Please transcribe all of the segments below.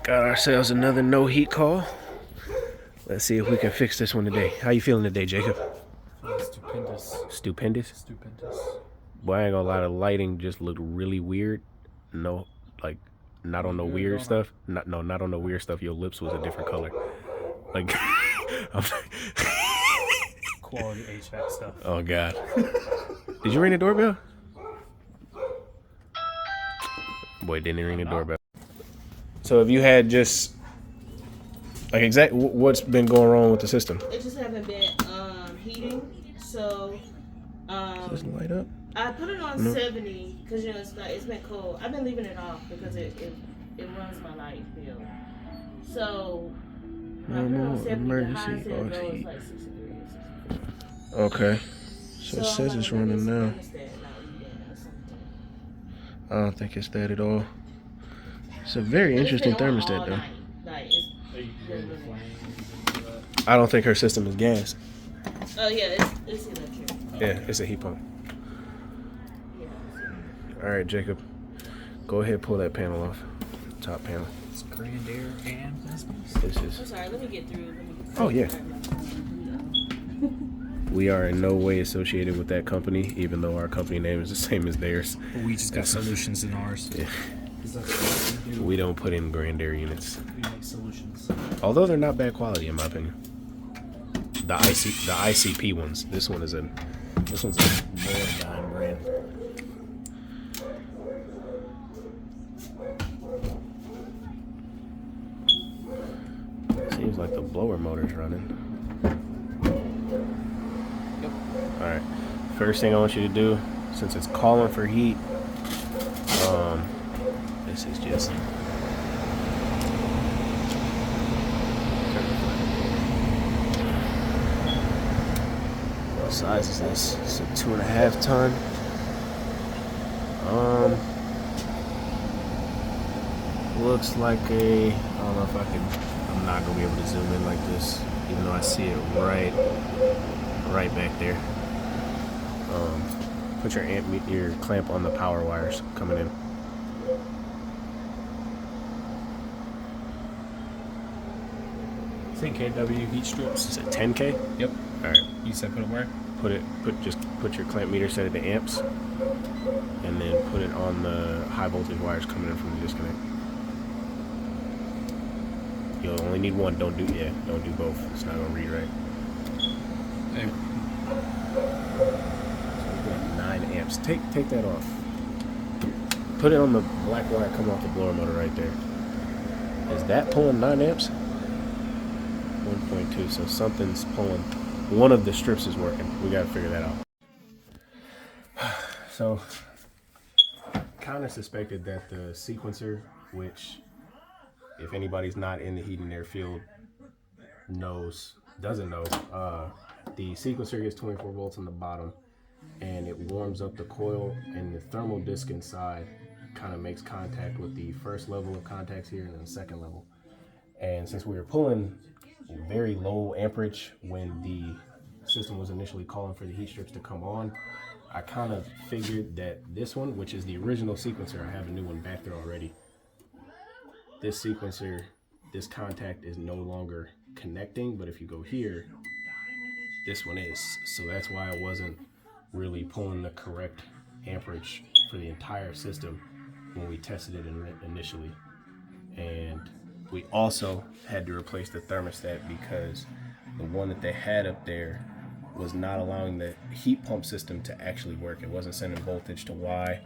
Got ourselves another no heat call. Let's see if we can fix this one today. How you feeling today, Jacob? Stupendous. Stupendous? Stupendous. Boy, I ain't gonna lie, the lighting just looked really weird. No, like, not on the weird stuff. Not on the weird stuff. Your lips was a different color. Like, Quality HVAC stuff. Oh, God. Did you ring the doorbell? Boy, didn't ring the doorbell. So if you had just, like, what's been going wrong with the system? It just haven't been heating. So Does this light up? I put it on 70 because it's been cold. I've been leaving it off because it runs my light bill. So I put it on 70. Emergency The highest heat. like 63 or 64. Okay. So it says it's running now. I don't think it's that at all. It's a very interesting thermostat, though. I don't think her system is gas. Oh yeah, it's electric. Yeah, it's a heat pump. All right, Jacob, go ahead and pull that panel off. Top panel. It's Grand Air and Business. This I'm is. sorry, let me get through. Oh yeah. We are in no way associated with that company, even though our company name is the same as theirs. We just got solutions in ours. Yeah. That's what we do. We don't put in Grand Air units, We make solutions. although they're not bad quality in my opinion. The ICP ones. This one's a more dime brand. Seems like the blower motor's running. Yep. All right. First thing I want you to do, since it's calling for heat, this is just. What size is this? It's a 2.5 ton. Looks like I don't know if I'm not gonna be able to zoom in like this, even though I see it right back there. Put your clamp on the power wires coming in. Think kW heat strips. Is it 10K? Yep. All right. You said put it where? Put your clamp meter set it to amps, and then put it on the high voltage wires coming in from the disconnect. You'll only need one. Don't do both. It's not gonna read right. Hey. So we've got 9 amps. Take that off. Put it on the black wire coming off the blower motor right there. Is that pulling 9 amps? 1.2. So something's pulling. One of the strips is working. We gotta figure that out. So, kind of suspected that the sequencer, which, if anybody's not in the heat and air field doesn't know, the sequencer gets 24 volts on the bottom, and it warms up the coil, and the thermal disc inside kind of makes contact with the first level of contacts here and then the second level. And since we were pulling very low amperage when the system was initially calling for the heat strips to come on, I kind of figured that this one, which is the original sequencer, I have a new one back there already. This sequencer, this contact is no longer connecting, but if you go here, this one is. So that's why I wasn't really pulling the correct amperage for the entire system when we tested it initially. And we also had to replace the thermostat because the one that they had up there was not allowing the heat pump system to actually work. It wasn't sending voltage to Y.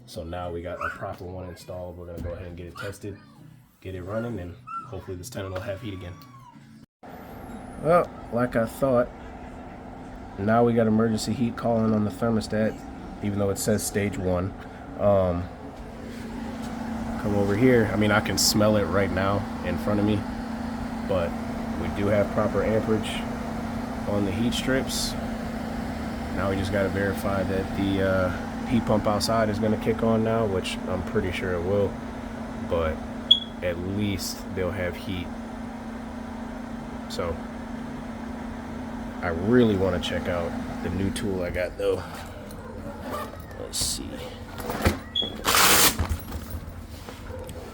So now we got a proper one installed. We're gonna go ahead and get it tested, get it running, and hopefully this time it'll have heat again. Well, like I thought, now we got emergency heat calling on the thermostat, even though it says stage 1. Come over here. I mean, I can smell it right now in front of me, but we do have proper amperage on the heat strips. Now we just got to verify that the heat pump outside is going to kick on now, which I'm pretty sure it will, but at least they'll have heat. So I really want to check out the new tool I got though. Let's see.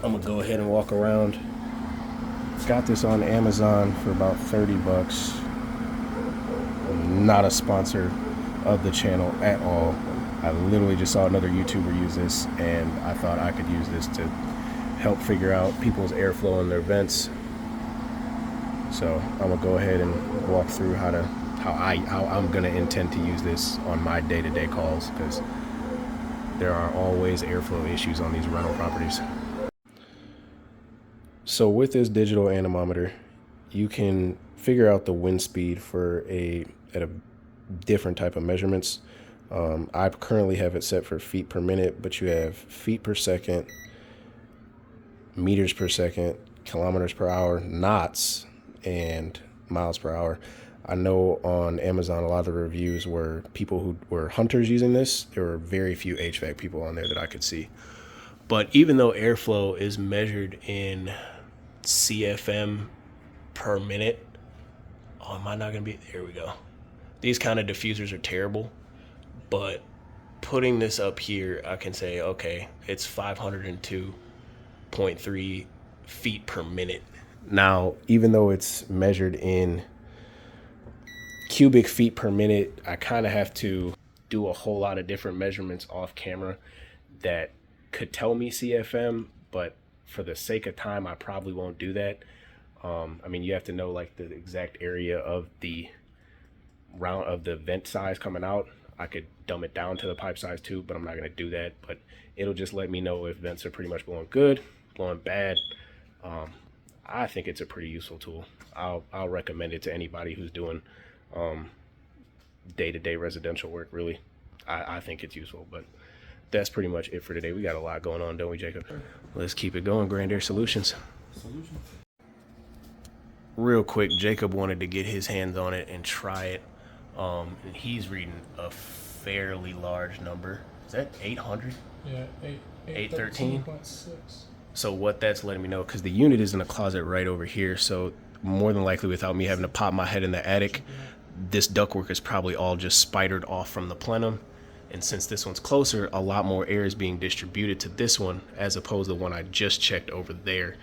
I'm gonna go ahead and walk around. Got this on Amazon for about 30 bucks. Not a sponsor of the channel at all. I literally just saw another YouTuber use this, and I thought I could use this to help figure out people's airflow in their vents. So I'm gonna go ahead and walk through how I'm gonna intend to use this on my day-to-day calls, because there are always airflow issues on these rental properties. So with this digital anemometer, you can figure out the wind speed at a different type of measurements. I currently have it set for feet per minute, but you have feet per second, meters per second, kilometers per hour, knots, and miles per hour. I know on Amazon a lot of the reviews were people who were hunters using this. There were very few HVAC people on there that I could see. But even though airflow is measured in CFM per minute, oh, am I not gonna be, there we go. These kind of diffusers are terrible, but putting this up here, I can say, okay, it's 502.3 feet per minute. Now, even though it's measured in cubic feet per minute, I kind of have to do a whole lot of different measurements off camera that could tell me CFM, but for the sake of time, I probably won't do that. I mean, you have to know like the exact area of the vent size coming out. I could dumb it down to the pipe size too, but I'm not going to do that. But it'll just let me know if vents are pretty much blowing good, blowing bad. I think it's a pretty useful tool. I'll recommend it to anybody who's doing day-to-day residential work. Really, I think it's useful. But that's pretty much it for today. We got a lot going on, don't we, Jacob? Let's keep it going. Grand Air Solutions. Real quick, Jacob wanted to get his hands on it and try it. And he's reading a fairly large number. Is that 800? Yeah, 813. So what that's letting me know, because the unit is in a closet right over here, so more than likely without me having to pop my head in the attic, this ductwork is probably all just spidered off from the plenum. And since this one's closer, a lot more air is being distributed to this one as opposed to the one I just checked over there.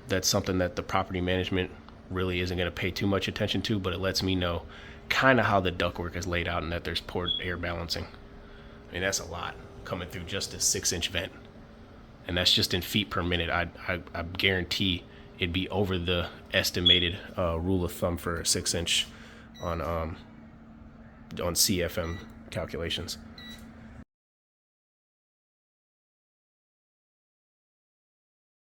That's something that the property management really isn't going to pay too much attention to, but it lets me know kind of how the ductwork is laid out and that there's poor air balancing. I mean, that's a lot coming through just a 6-inch vent, and that's just in feet per minute. I guarantee it'd be over the estimated rule of thumb for a 6-inch on CFM calculations.